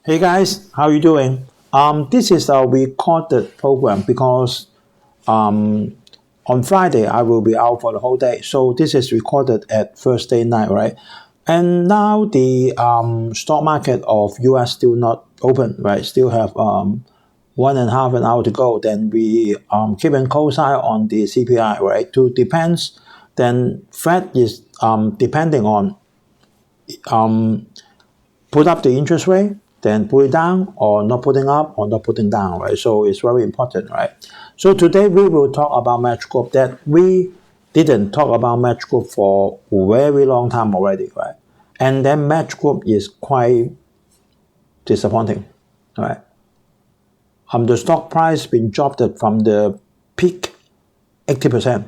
Hey guys, how you doing? This is a recorded program because um, on Friday I will be out for the whole day. So this is recorded at Thursday night, right? And now the stock market of US still not open, right? Still have 1.5 an hour to go. Then we keep a close eye on the CPI, right? To depends. Then Fed is depending on um, put up the interest rate, then put it down, or not putting up, or not putting down, right? So it's very important, right? So today we will talk about Match Group that we didn't talk about Match Group for a very long time already, right? And then Match Group is quite disappointing, right? The stock price been dropped from the peak 80%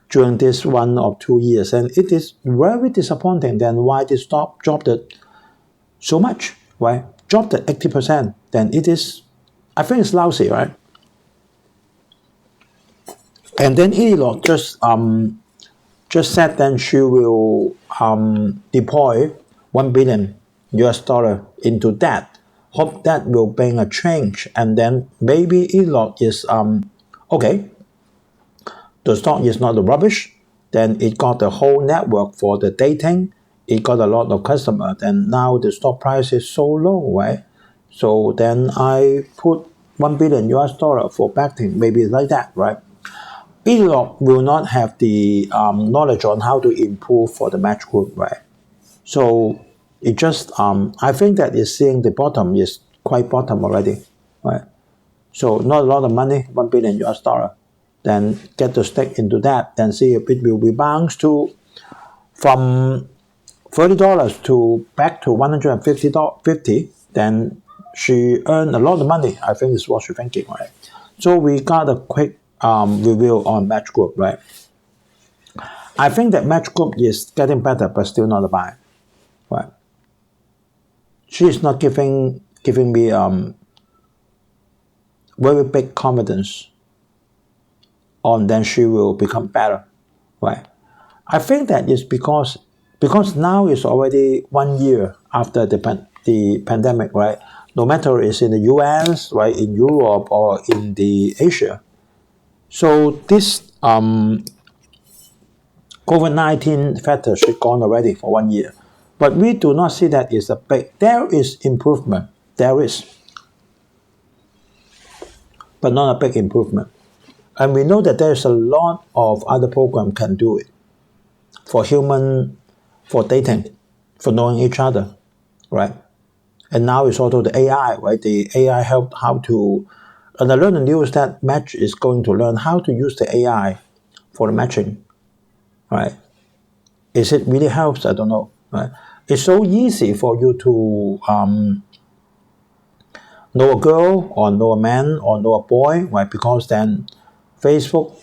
during this 1 or 2 years, and it is very disappointing. Then why the stock dropped it so much, right? Dropped at 80%, then it is, I think it's lousy, right? And then Elon just said then she will deploy $1 billion into that. Hope that will bring a change, and then maybe Elon is okay. The stock is not the rubbish. Then it got the whole network for the dating. It got a lot of customers, and now the stock price is so low, right? So then I put $1 billion for backing, maybe like that, right? Elon will not have the knowledge on how to improve for the Match Group, right? So it just I think that is seeing the bottom is quite bottom already, right? So not a lot of money, $1 billion. Then get the stake into that, then see if it will rebound to from $30 to back to $150. Then she earned a lot of money. I think is what she's thinking, right? So we got a quick review on Match Group, right? I think that Match Group is getting better, but still not a buy, right? She is not giving me very big confidence on then she will become better, right? I think that is because now it's already 1 year after the pandemic, right? No matter it's in the US, right, in Europe or in the Asia. So this COVID-19 factor should gone already for 1 year, but we do not see that is a big. There is improvement. There is, but not a big improvement. And we know that there's a lot of other programs can do it for human, for dating, for knowing each other, right? And now it's also the AI, right? The AI helped how to, and I learned the news that Match is going to learn how to use the AI for the matching, right? Is it really helps? I don't know, right? It's so easy for you to know a girl or know a man or know a boy, right? Because then Facebook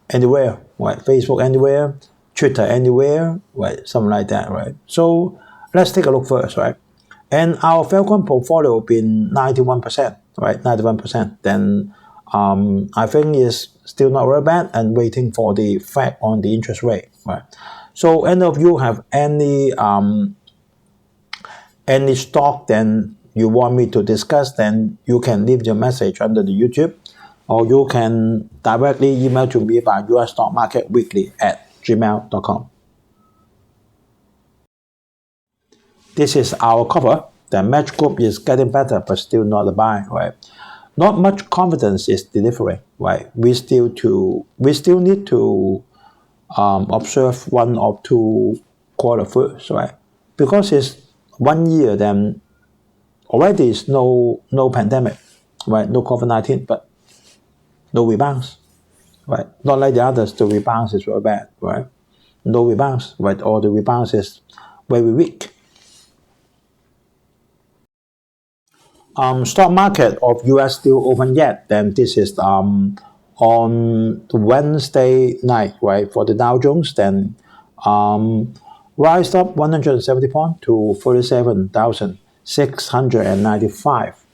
anywhere, right? Facebook anywhere, Twitter anywhere, right? Something like that, right? So let's take a look first, right? And our Falcon portfolio been 91%, right? 91%. Then I think is still not very bad and waiting for the Fed on the interest rate, right? So any of you have any stock then you want me to discuss, then you can leave your message under the YouTube, or you can directly email to me by Usstockmarketweekly@gmail.com. This is our cover. The Match Group is getting better, but still not a buy, right? Not much confidence is delivering, right? We still need to observe 1 or 2 quarter first, right? Because it's 1 year, then already is no pandemic, right? No COVID-19, but no rebounds, right? Not like the others, the rebounds is very bad, right? No rebounds, right? Or the rebounds is very weak. Stock market of US still open yet. Then this is on Wednesday night, right? For the Dow Jones, then rise up 170 points to 47,695.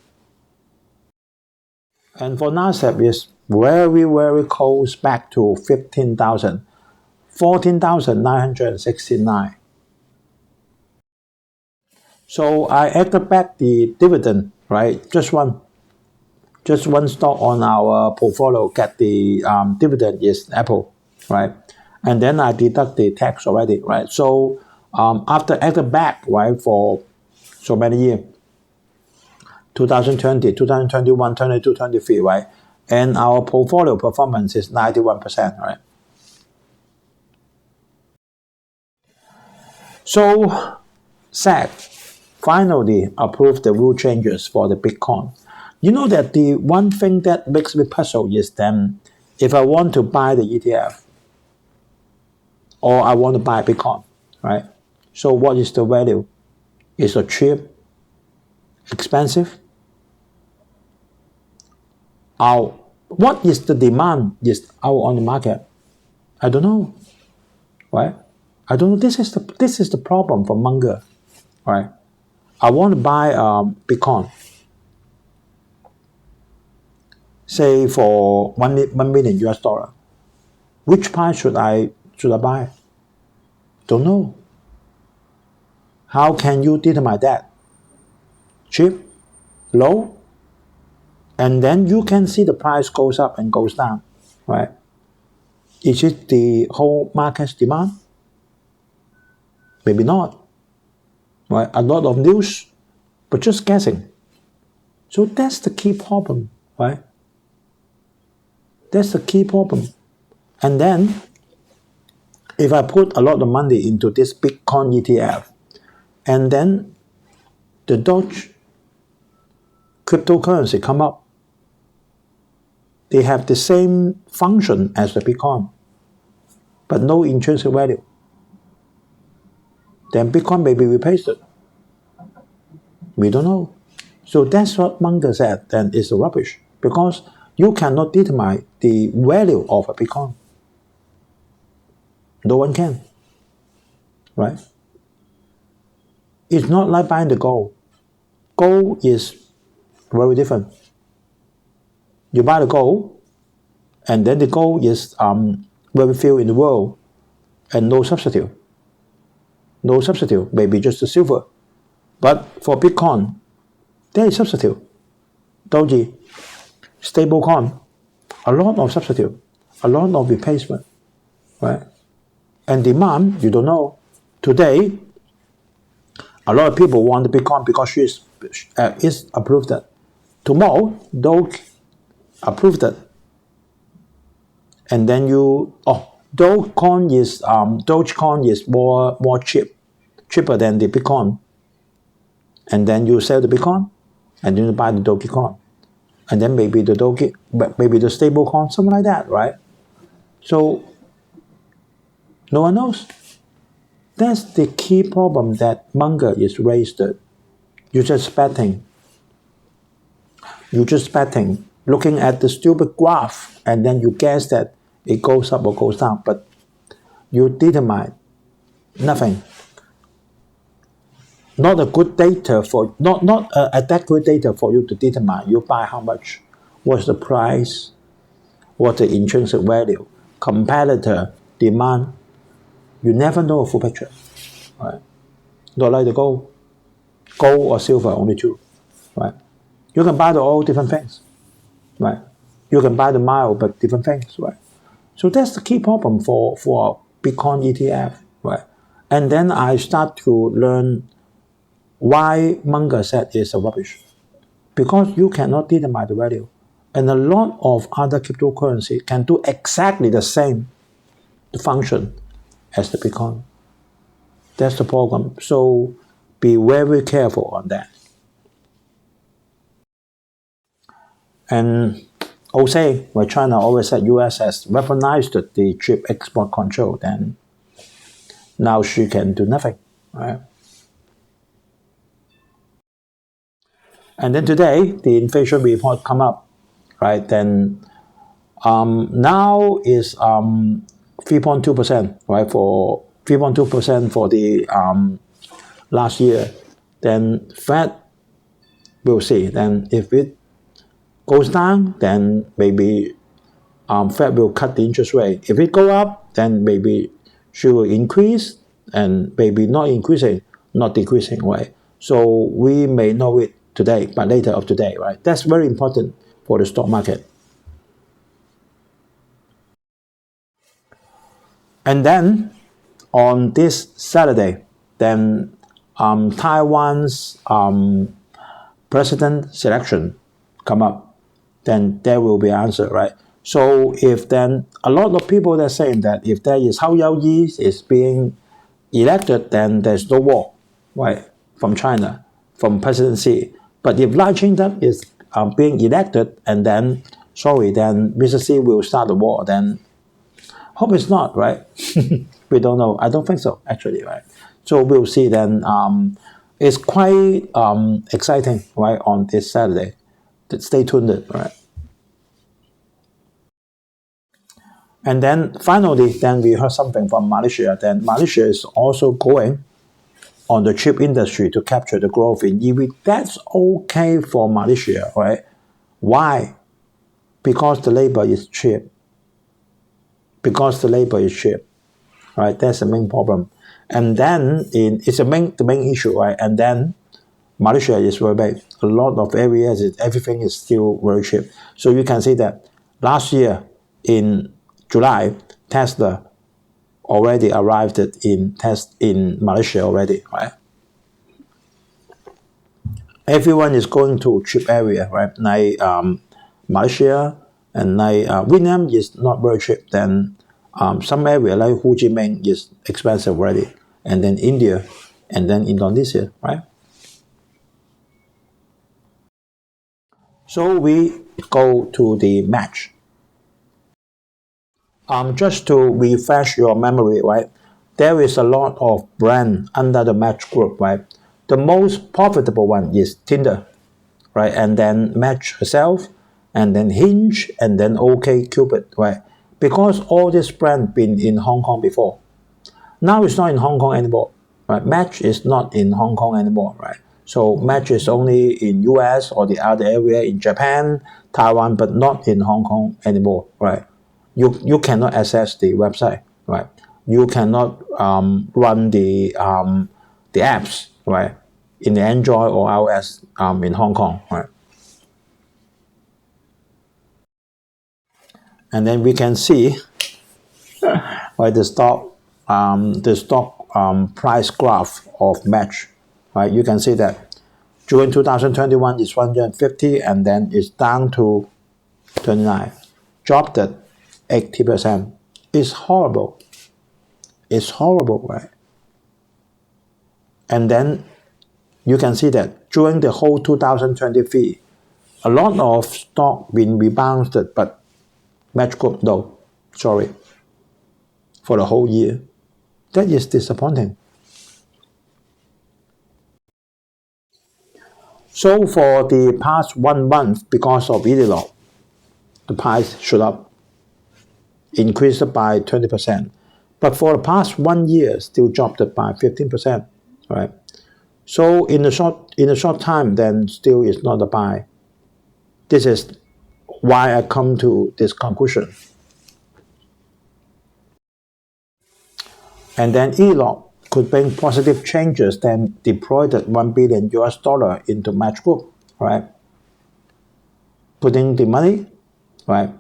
And for Nasdaq is very close back to 15,000, 14,969. So I added back the dividend, right? Just one stock on our portfolio get the dividend is Apple, right? And then I deduct the tax already, right? So after added back, right, for so many years, 2020, 2021, 22, 23, right? And our portfolio performance is 91%, right? So SEC finally approved the rule changes for the Bitcoin. You know that the one thing that makes me puzzle is then if I want to buy the ETF or I want to buy Bitcoin, right? So what is the value? Is it cheap, expensive? What is the demand is out on the market? I don't know, right? I don't know. This is the problem for Munger, right? I want to buy Bitcoin, say for 1 million US dollar. Which price should I buy? Don't know. How can you determine that? Cheap, low, and then you can see the price goes up and goes down, right? Is it the whole market's demand? Maybe not, right? A lot of news, but just guessing. So that's the key problem, right? That's the key problem. And then, if I put a lot of money into this Bitcoin ETF, and then the Doge cryptocurrency come up, they have the same function as the Bitcoin, but no intrinsic value. Then Bitcoin may be replaced. We don't know. So that's what Munger said, then it's rubbish, because you cannot determine the value of a Bitcoin. No one can, right? It's not like buying the gold. Gold is very different. You buy the gold, and then the gold is very few in the world, and no substitute. No substitute, maybe just the silver. But for Bitcoin, there is substitute. Doji, stablecoin, a lot of substitute, a lot of replacement, right? And demand, you don't know. Today, a lot of people want the Bitcoin because she is approved it. Tomorrow, Doge approved it. And then Dogecoin is more cheaper than the Bitcoin. And then you sell the Bitcoin, and then you buy the Dogecoin. And then maybe the stable coin, something like that, right? So no one knows. That's the key problem that Munger is raised. You're just betting. You're just betting, looking at the stupid graph, and then you guess that it goes up or goes down, but you determine nothing. Not a good data for not adequate data for you to determine you buy how much, what's the price, what's the intrinsic value, competitor, demand. You never know a full picture, right? Not like the gold or silver, only two, right? You can buy the all different things, right? You can buy the mild, but different things, right? So that's the key problem for Bitcoin ETF, right? And then I start to learn why Munger said it's a rubbish, because you cannot determine the value, and a lot of other cryptocurrency can do exactly the same function as the Bitcoin. That's the problem. So be very careful on that. And also, when China always said US has recognized the chip export control, then now she can do nothing, right? And then today, the inflation report come up, right? Then now is 3.2%, right? For 3.2% for the last year. Then Fed will see. Then if it goes down, then maybe Fed will cut the interest rate. If it go up, then maybe she will increase, and maybe not increasing, not decreasing, right? So we may know it today, but later of today, right? That's very important for the stock market. And then on this Saturday, then Taiwan's president selection come up, then there will be an answer, right? So if then a lot of people are saying that if there is Hao Yaoyi is being elected, then there's no war, right, from China, from presidency. But if Lai Ching-te is being elected, and then, sorry, then Mr. Xi will start the war, then hope it's not, right? We don't know. I don't think so, actually, right? So we'll see then. It's quite exciting, right, on this Saturday. Stay tuned, right? And then finally, then we heard something from Malaysia. Then Malaysia is also going on the chip industry to capture the growth in EV. That's okay for Malaysia, right? Why? Because the labor is cheap. Because the labor is cheap, right? That's the main problem. And then it's the main issue, right? And then Malaysia is very big. A lot of areas, everything is still very cheap. So you can see that last year in July, Tesla already arrived in Malaysia already, right? Everyone is going to cheap area, right? Like Malaysia and like Vietnam is not very cheap. Then some area like Ho Chi Minh is expensive already, and then India, and then Indonesia, right? So we go to the match. Just to refresh your memory, right? There is a lot of brand under the Match group, right? The most profitable one is Tinder, right? And then Match herself, and then Hinge, and then OkCupid, right? Because all this brand been in Hong Kong before. Now it's not in Hong Kong anymore, right? Match is not in Hong Kong anymore, right? So Match is only in US or the other area in Japan, Taiwan, but not in Hong Kong anymore, right? You cannot access the website, right? You cannot run the apps, right, in the Android or iOS in Hong Kong, right? And then we can see, right, the stock price graph of Match, right? You can see that during 2021 it's 150, and then it's down to 29, dropped at 80%. It's horrible. It's horrible, right? And then you can see that during the whole 2023, a lot of stock been rebounded, but Match Group, no, sorry, for the whole year. That is disappointing. So for the past 1 month, because of Elon, the price shot up, increased by 20%. But for the past 1 year, still dropped by 15%, right? So in a short time, then still is not a buy. This is why I come to this conclusion. And then Elon could bring positive changes, then deploy that $1 billion into Match Group, right? Putting the money, right?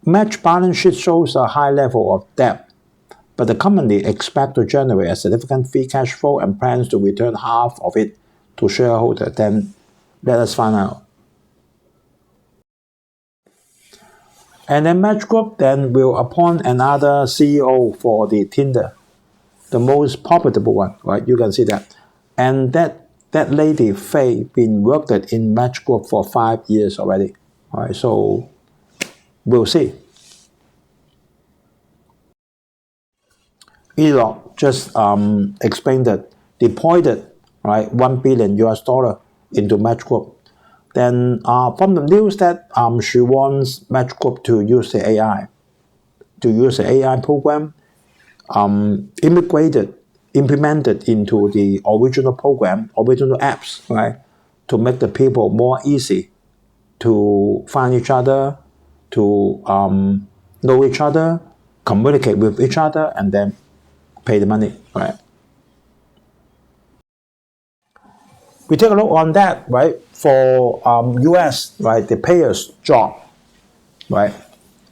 Match balance sheet shows a high level of debt, but the company expects to generate a significant free cash flow and plans to return half of it to shareholders. Then let us find out. And then Match Group then will appoint another CEO for the Tinder, the most profitable one, right? You can see that. And that lady, Faye, been worked in Match Group for 5 years already, right? So we'll see. Elon just explained that deployed right $1 billion into Match Group. Then from the news that she wants Match Group to use the AI, program, implemented into the original program, original apps, right, to make the people more easy to find each other, to know each other, communicate with each other, and then pay the money, right? We take a look on that, right? For US, right, the payers drop, right?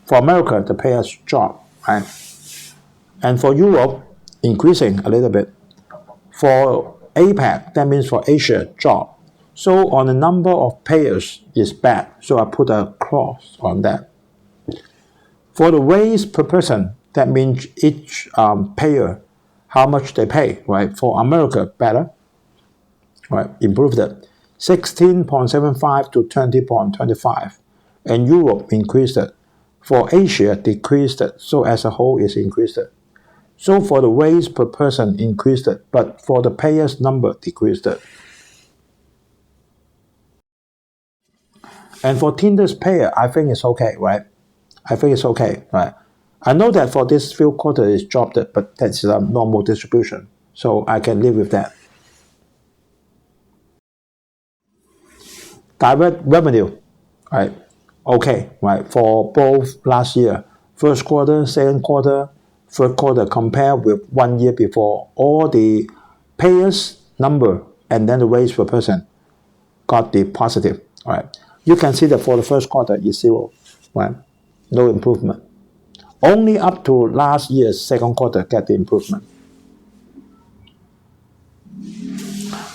For America, the payers drop, right? And for Europe, increasing a little bit. For APAC, that means for Asia, drop. So on the number of payers is bad. So I put a cross on that. For the raise per person, that means each payer, how much they pay, right? For America, better, right? Improved it. 16.75 to 20.25. And Europe increased it. For Asia, decreased it. So as a whole, it's increased it. So for the raise per person, increased it. But for the payers number, decreased it. And for Tinder's payer, I think it's okay, right? I think it's okay, right? I know that for this few quarters it's dropped, but that's a normal distribution. So I can live with that. Direct revenue, right? Okay, right? For both last year, first quarter, second quarter, third quarter, compared with 1 year before, all the payers number and then the raise per person got the positive, right? You can see that for the first quarter is 0, right? No improvement. Only up to last year's second quarter get the improvement.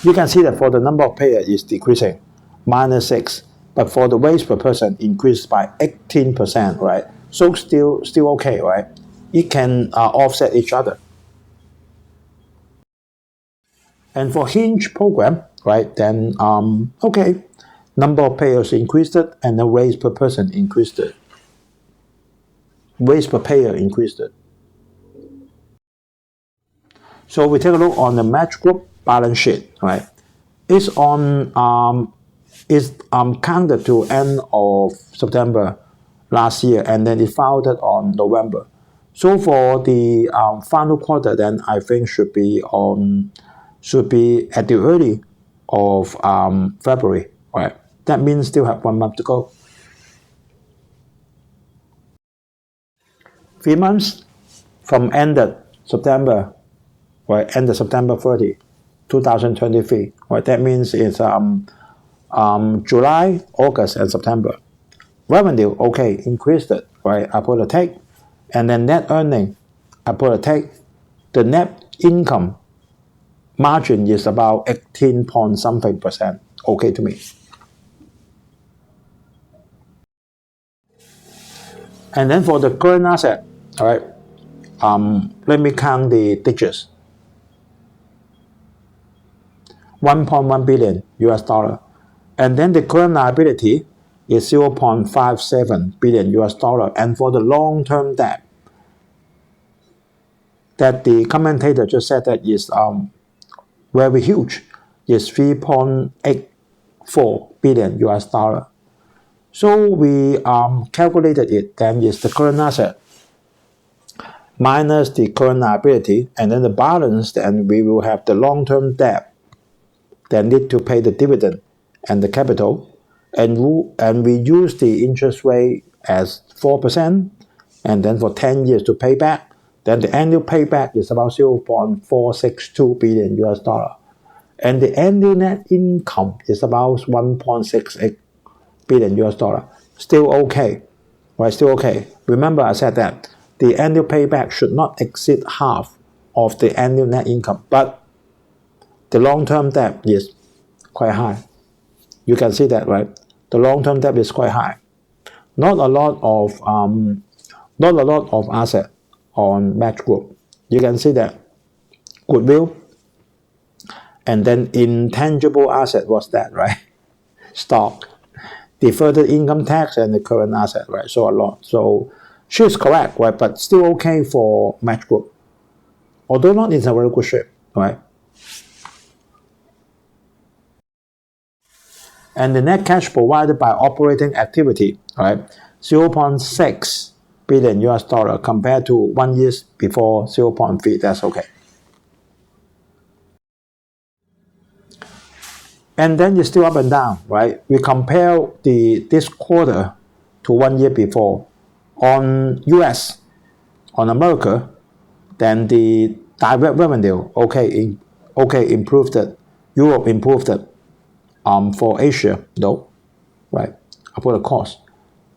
You can see that for the number of payers is decreasing, -6, but for the raise per person increased by 18%, right? So still okay, right? It can offset each other. And for Hinge program, right? Then okay, number of payers increased it, and the raise per person increased it. Raise per payer increased it. So we take a look on the Match Group balance sheet, right? It's on counted to end of September last year, and then it filed on November. So for the final quarter, then I think should be at the early of February, right? That means still have 1 month to go. 3 months from ended September, right? Ended September 30, 2023, right? That means it's July, August, and September. Revenue, okay, increased it, right? I put a take. And then net earning, I put a take. The net income margin is about 18 point something percent. Okay to me. And then for the current asset, all right, let me count the digits. 1.1 billion US dollar. And then the current liability is 0.57 billion US dollar. And for the long-term debt, that the commentator just said that is very huge, is 3.84 billion US dollar. So we calculated it, then is the current asset minus the current liability, and then the balance, then we will have the long-term debt that need to pay the dividend and the capital, and we use the interest rate as 4%, and then for 10 years to pay back. Then the annual payback is about 0.462 billion US dollar. And the annual net income is about 1.68 billion US dollar. Still okay, right? Still okay. Remember I said that the annual payback should not exceed half of the annual net income, but the long-term debt is quite high. You can see that, right? The long-term debt is quite high. Not a lot of asset on Match Group. You can see that goodwill, and then intangible asset was that, right? Stock, deferred income tax, and the current asset, right? So a lot. So she's correct, right? But still okay for Match Group, although not in a very good shape, right? And the net cash provided by operating activity, right? 0.6 billion US dollar compared to 1 year before 0.3. That's okay. And then it's still up and down, right? We compare this quarter to 1 year before. On US, on America, then the direct revenue, okay, improved it. Europe improved it. For Asia, no, right? For the cost.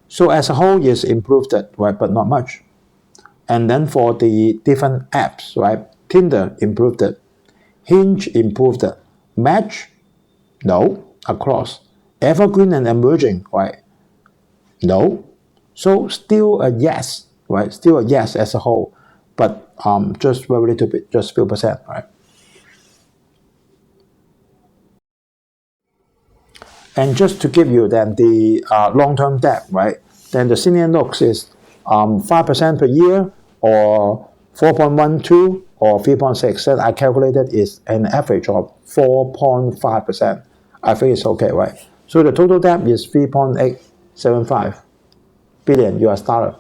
So as a whole, yes, improved it, right? But not much. And then for the different apps, right? Tinder improved it. Hinge improved it. Match, no, across. Evergreen and emerging, right? No. So still a yes, right? Still a yes as a whole, but just very little bit, just few percent, right? And just to give you then the long-term debt, right? Then the senior notes is 5% per year or 4.12 or 3.6. That I calculated is an average of 4.5%. I think it's okay, right? So the total debt is 3.875 billion US dollar.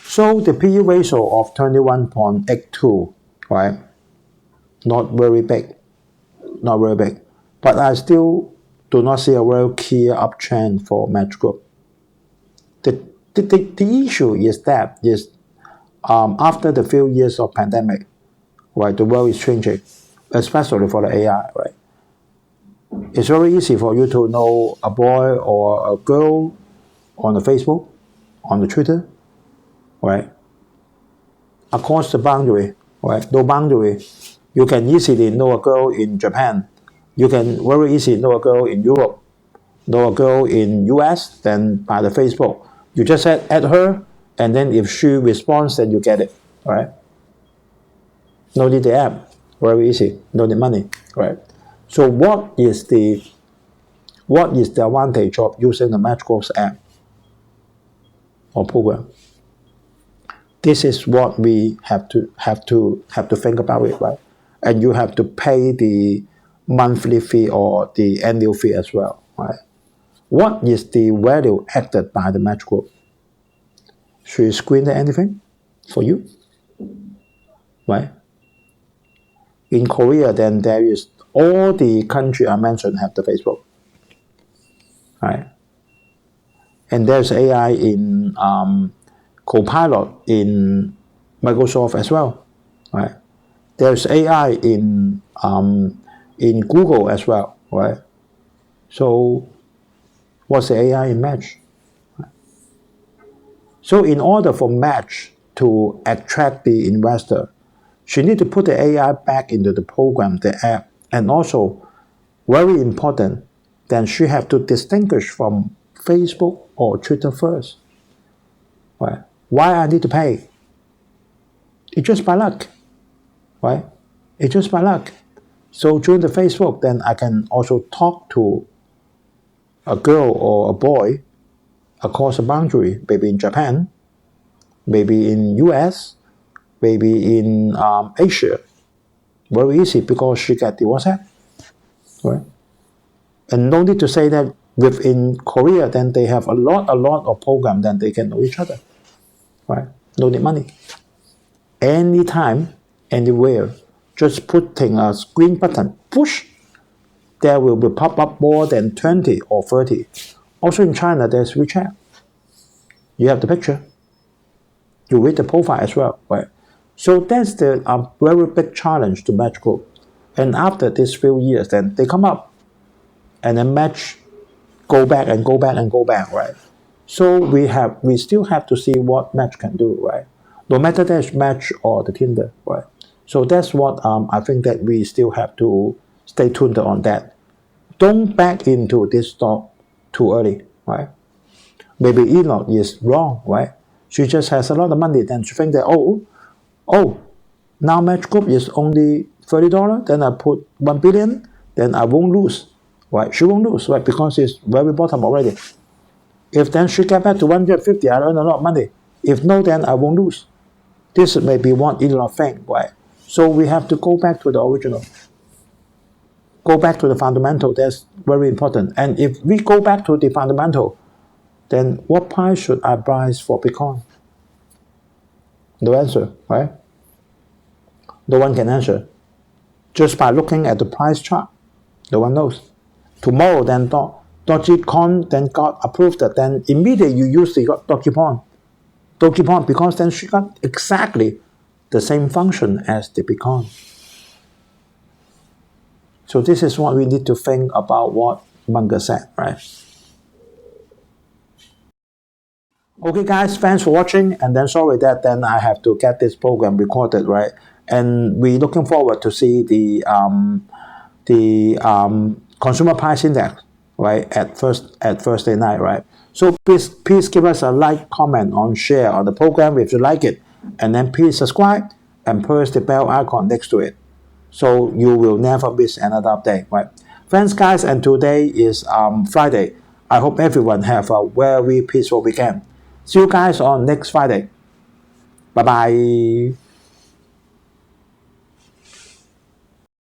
So the PE ratio of 21.82, right? Not very big, not very big. But I still do not see a very clear uptrend for Match Group. The issue is that after the few years of pandemic, right, the world is changing, especially for the AI, right? It's very easy for you to know a boy or a girl on the Facebook, on the Twitter, right? Across the boundary, right? No boundary. You can easily know a girl in Japan. You can very easily know a girl in Europe, know a girl in US, then by the Facebook. You just add her, and then if she responds, then you get it, right? No need the app, very easy, no need money, right? So what is the advantage of using the Match Group's app or program? This is what we have to think about it, right? And you have to pay the monthly fee or the annual fee as well, right? What is the value added by the Match Group? Should I screen anything for you? Right? In Korea, then there is all the country I mentioned have the Facebook. Right? And there's AI in Copilot in Microsoft as well. Right? There's AI in Google as well. Right? So what's the AI in Match? So in order for Match to attract the investor, she need to put the AI back into the program, the app, and also, very important, then she have to distinguish from Facebook or Twitter first. Right? Why I need to pay? It's just by luck, right? It's just by luck. So during the Facebook, then I can also talk to a girl or a boy across the boundary, maybe in Japan, maybe in US, maybe in Asia. Very easy because she get the WhatsApp, right? And no need to say that within Korea, then they have a lot of program, then they can know each other, right? No need money. Anytime, anywhere, just putting a screen button, push, there will be pop up more than 20 or 30. Also in China, there's WeChat. You have the picture. You read the profile as well, right? So that's the very big challenge to Match Group. And after these few years, then they come up, and then Match go back and go back and go back, right? So we still have to see what Match can do, right? No matter that's Match or the Tinder, right? So that's what I think that we still have to stay tuned on that. Don't back into this stock too early, right? Maybe Elon is wrong, right? She just has a lot of money, then she think that now Match Group is only $30, then I put 1 billion, then I won't lose, right? She won't lose, right? Because it's very bottom already. If then she get back to 150, I earn a lot of money. If no, then I won't lose. This may be one Elon thing, right? So we have to go back to the original. Go back to the fundamental, that's very important. And if we go back to the fundamental, then what price should I buy for Bitcoin? No answer, right? No one can answer. Just by looking at the price chart, no one knows. Tomorrow, then Dogecoin then got approved, then immediately you use the Dogecoin, because then she got exactly the same function as the Bitcoin. So this is what we need to think about what Munger said, right? Okay, guys, thanks for watching. And then sorry that then I have to get this program recorded, right? And we're looking forward to see the consumer price index, right, at Thursday night, right? So please give us a like, comment, on share on the program if you like it, and then please subscribe and press the bell icon next to it, so you will never miss another update, right? Thanks, guys, and today is Friday. I hope everyone have a very peaceful weekend. See you guys on next Friday. Bye bye.